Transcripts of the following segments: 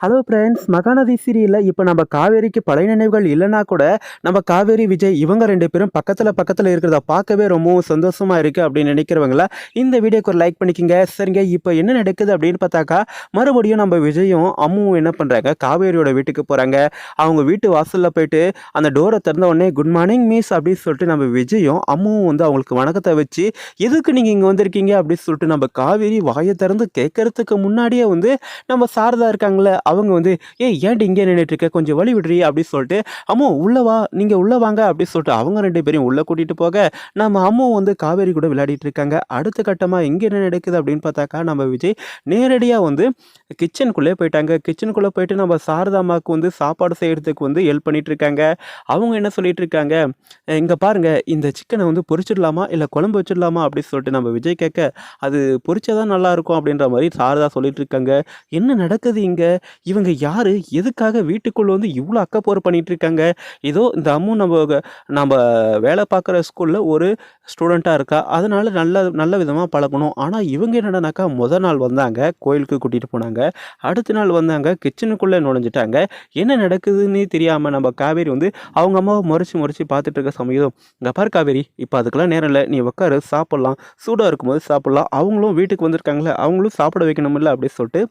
Hello friends, Mahanadi சீரியல்ல இப்போ நம்ம காவேரிக்கு பழைய நினைவுகள் இல்லைனா கூட நம்ம காவேரி விஜய் இவங்க 2 பேரும் பக்கத்தில் இருக்கிறத பார்க்கவே ரொம்பவும் சந்தோஷமா இருக்கு அப்படின்னு நினைக்கிறவங்கள இந்த வீடியோக்கு ஒரு லைக் பண்ணிக்கோங்க. சரிங்க, இப்போ என்ன நடக்குது அப்படின்னு பார்த்தாக்கா, மறுபடியும் நம்ம விஜயும் அம்முவும் என்ன பண்ணுறாங்க, காவேரியோட வீட்டுக்கு போகிறாங்க. அவங்க வீட்டு வாசலில் போயிட்டு அந்த டோரை திறந்த உடனே குட் மார்னிங் மிஸ் அப்படின்னு சொல்லிட்டு நம்ம விஜயும் அம்முவும் வந்து அவங்களுக்கு வணக்கத்தை வச்சு, எதுக்கு நீங்கள் இங்கே வந்திருக்கீங்க அப்படின்னு சொல்லிட்டு நம்ம காவேரி வாயை திறந்து கேட்கறதுக்கு முன்னாடியே வந்து நம்ம சாரதா இருக்காங்களே அவங்க வந்து, ஏய் ஏன்டி இங்கே நின்றுட்டு இருக்க, கொஞ்சம் வழி விடுறி அப்படின்னு சொல்லிட்டு, அம்மு உள்ள வா, நீங்க உள்ள வாங்க அப்படின்னு சொல்லிட்டு அவங்க 2 பேரையும் உள்ள கூட்டிட்டு போக, நம்ம அம்மு வந்து காவேரி கூட விளையாடிட்டு இருக்காங்க. அடுத்த கட்டமா இங்க என்ன நடக்குது அப்படின்னு பார்த்தாக்கா, நம்ம விஜய் நேரடியா வந்து கிச்சனுக்குள்ளே போயிட்டாங்க. கிச்சனுக்குள்ள போயிட்டு நம்ம சாரதா அம்மாவுக்கு வந்து சாப்பாடு செய்யறதுக்கு வந்து ஹெல்ப் பண்ணிட்டு இருக்காங்க. அவங்க என்ன சொல்லிட்டு இருக்காங்க, இங்க பாருங்க, இந்த சிக்கனை வந்து பொரிச்சிடலாமா இல்ல குழம்பு வச்சிடலாமா அப்படின்னு சொல்லிட்டு நம்ம விஜய் கேட்க, அது பொரிச்சாதான் நல்லா இருக்கும் அப்படின்ற மாதிரி சாரதா சொல்லிட்டு இருக்காங்க. என்ன நடக்குது இங்க, இவங்க யாரு, எதுக்காக வீட்டுக்குள்ள வந்து இவ்வளோ அக்கப்போர் பண்ணிட்டு இருக்காங்க. ஏதோ இந்த அம்மு நம்ம வேலை பார்க்குற ஸ்கூல்ல ஒரு ஸ்டூடெண்ட்டாக இருக்கா, அதனால நல்ல நல்ல விதமாக பழகணும். ஆனால் இவங்க என்னடானாக்கா, முதல் நாள் வந்தாங்க கோயிலுக்கு கூட்டிகிட்டு போனாங்க, அடுத்த நாள் வந்தாங்க கிச்சனுக்குள்ளே நுழைஞ்சிட்டாங்க. என்ன நடக்குதுன்னு தெரியாமல் நம்ம காவேரி வந்து அவங்க அம்மாவை முறைச்சி பார்த்துட்டு இருக்க சமயம், இங்கே பாரு காவேரி, இப்போ அதுக்கெல்லாம் நேரம் இல்லை, நீ உட்காரு சாப்பிட்லாம், சூடாக இருக்கும்போது சாப்பிட்லாம், அவங்களும் வீட்டுக்கு வந்திருக்காங்களே அவங்களும் சாப்பிட வைக்கணுமில்ல அப்படின்னு சொல்லிட்டு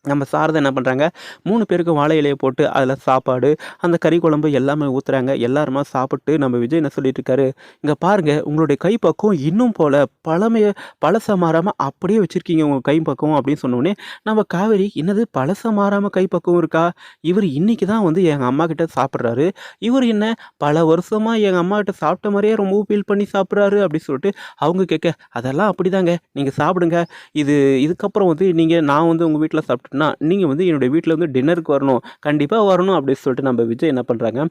நம்ம சாரதா என்ன பண்ணுறாங்க, 3 பேருக்கும் வாழை இலையை போட்டு அதில் சாப்பாடு, அந்த கறி குழம்பு எல்லாமே ஊற்றுறாங்க. எல்லாருமா சாப்பிட்டு நம்ம விஜய் என்ன சொல்லிட்டு இருக்காரு, இங்கே பாருங்க, உங்களுடைய கைப்பக்குவம் இன்னும் போல பழச மாறாமல் அப்படியே வச்சுருக்கீங்க உங்கள் கைப்பக்குவம் அப்படின்னு சொன்னோடனே நம்ம காவேரி, என்னது பழச மாறாமல் கைப்பக்குவம் இருக்கா, இவர் இன்னைக்கு தான் வந்து எங்கள் அம்மா கிட்ட சாப்பிட்றாரு, இவர் என்ன பல வருஷமாக எங்கள் அம்மா கிட்ட சாப்பிட்ட மாதிரியே ரொம்ப ஃபீல் பண்ணி சாப்பிட்றாரு அப்படின்னு சொல்லிட்டு அவங்க கேட்க, அதெல்லாம் அப்படிதாங்க, நீங்கள் சாப்பிடுங்க, இதுக்கப்புறம் வந்து நான் வந்து உங்கள் வீட்டில் சாப்பிட்டு நீங்கள் வந்து என்னுடைய வீட்டில் வந்து டின்னருக்கு வரணும், கண்டிப்பாக வரணும் அப்படின்னு சொல்லிட்டு நம்ம விஜய் என்ன பண்ணுறாங்க,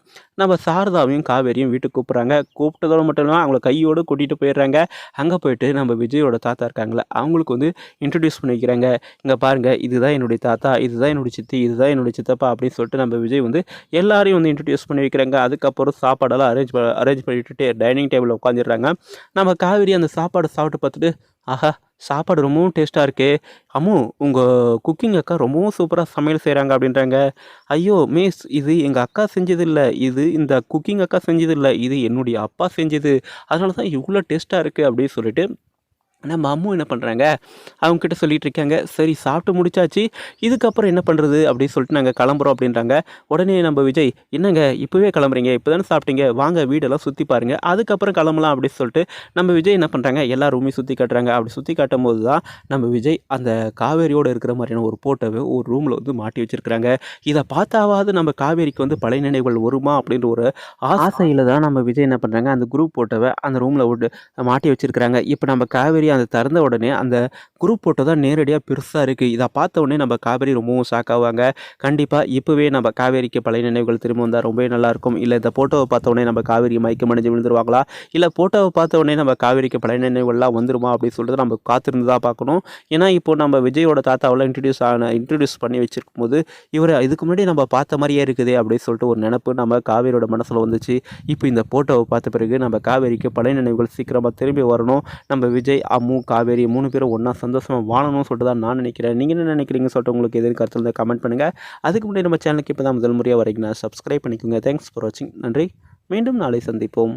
நம்ம சாரதாவையும் காவேரியும் வீட்டுக்கு கூப்பிட்றாங்க. கூப்பிட்டதோடு மட்டும் இல்லாமல் அவங்கள கையோடு கூட்டிகிட்டு போயிடுறாங்க. அங்கே போயிட்டு நம்ம விஜயோட தாத்தா இருக்காங்களே அவங்களுக்கு வந்து இன்ட்ரடியூஸ் பண்ணி வைக்கிறாங்க. இங்கே பாருங்கள், இதுதான் என்னுடைய தாத்தா, இதுதான் என்னுடைய சித்தி, இதுதான் என்னுடைய சித்தப்பா அப்படின்னு சொல்லிட்டு நம்ம விஜய் வந்து எல்லாரையும் வந்து இன்ட்ரடியூஸ் பண்ணி வைக்கிறாங்க. அதுக்கப்புறம் சாப்பாடெல்லாம் அரேஞ்ச் பண்ணிவிட்டு டைனிங் டேபிளில் உட்காந்துடுறாங்க. நம்ம காவேரி அந்த சாப்பாடு சாப்பிட்டு பார்த்துட்டு, ஆஹா, சாப்பாடு ரொம்பவும் டேஸ்ட்டாக இருக்கே, அம்மு உங்கள் குக்கிங் அக்கா ரொம்பவும் சூப்பராக சமையல் செய்கிறாங்க அப்படின்றாங்க. ஐயோ மிஸ், இது எங்கள் அக்கா செஞ்சதில்லை, இது இந்த குக்கிங் அக்கா செஞ்சதில்லை, இது என்னுடைய அப்பா செஞ்சது, அதனால தான் இவ்வளோ டேஸ்ட்டாக இருக்குது அப்படின்னு சொல்லிட்டு நம்ம அம்மும் என்ன பண்ணுறாங்க, அவங்கக்கிட்ட சொல்லிட்டு இருக்காங்க. சரி சாப்பிட்டு முடிச்சாச்சு, இதுக்கப்புறம் என்ன பண்ணுறது அப்படின்னு சொல்லிட்டு நாங்கள் கிளம்புறோம் அப்படின்றாங்க. உடனே நம்ம விஜய், என்னங்க இப்போவே கிளம்புறீங்க, இப்போ தானே சாப்பிட்டீங்க, வாங்க வீடெல்லாம் சுற்றி பாருங்கள், அதுக்கப்புறம் கிளம்பலாம் அப்படின்னு சொல்லிட்டு நம்ம விஜய் என்ன பண்ணுறாங்க, எல்லா ரூமையும் சுற்றி காட்டுறாங்க. அப்படி சுற்றி காட்டும் போது தான் நம்ம விஜய் அந்த காவேரியோடு இருக்கிற மாதிரியான ஒரு போட்டோவை ஒரு ரூமில் வந்து மாட்டி வச்சுருக்கிறாங்க. இதை பார்த்தாவது நம்ம காவேரிக்கு வந்து பழைய நினைவுகள் வருமா அப்படின்ற ஒரு ஆசையில் தான் நம்ம விஜய் என்ன பண்ணுறாங்க, அந்த குரூப் போட்டோவை அந்த ரூமில் விட்டு மாட்டி வச்சுருக்கிறாங்க. இப்போ நம்ம காவேரி அந்த திறந்த உடனே அந்த குரூப் போட்டோ தான் நேரடியாக பெருசாக இருக்குது. இதை பார்த்த உடனே நம்ம காவேரி ரொம்பவும் ஷாக் ஆவாங்க. கண்டிப்பாக இப்போவே நம்ம காவேரிக்கு பழைய நினைவுகள் திரும்ப வந்தால் ரொம்பவே நல்லாயிருக்கும். இல்லை இந்த ஃபோட்டோவை பார்த்த உடனே நம்ம காவேரி மயக்கம் அடைஞ்சு விழுந்துருவாங்களா, இல்லை ஃபோட்டோவை பார்த்த உடனே நம்ம காவேரிக்கு பழைய நினைவுகள்லாம் வந்துருமா அப்படின்னு சொல்லிட்டு நம்ம காத்திருந்து தான் பார்க்கணும். ஏன்னா இப்போ நம்ம விஜயோட தாத்தாவெல்லாம் இன்ட்ரடியூஸ் பண்ணி வச்சிருக்கும் போது, இவர் இதுக்கு முன்னாடி நம்ம பார்த்த மாதிரியே இருக்குதே அப்படின்னு சொல்லிட்டு ஒரு நினப்பு நம்ம காவேரியோட மனசில் வந்துச்சு. இப்போ இந்த ஃபோட்டோவை பார்த்த பிறகு நம்ம காவேரிக்கு பழைய நினைவுகள் சீக்கிரமாக திரும்பி வரணும். நம்ம விஜய், அம்மு, காவேரி 3 பேரும் ஒன்றா சந்தோஷமாக வாழணும்னு சொல்லிட்டு தான் நான் நினைக்கிறேன். நீங்கள் என்ன நினைக்கிறீங்கன்னு சொல்லிட்டு உங்களுக்கு எதிர் கருத்தில் இருந்தால் கமெண்ட் பண்ணுங்கள். அதுக்கு முன்னாடி நம்ம சேனலுக்கு இப்போ தான் முதல் முறையாக வரைக்கும் நான் சப்ஸ்கிரைப் பண்ணிக்கோங்க. தேங்க்ஸ் ஃபார் வாட்சிங். நன்றி. மீண்டும் நாளை சந்திப்போம்.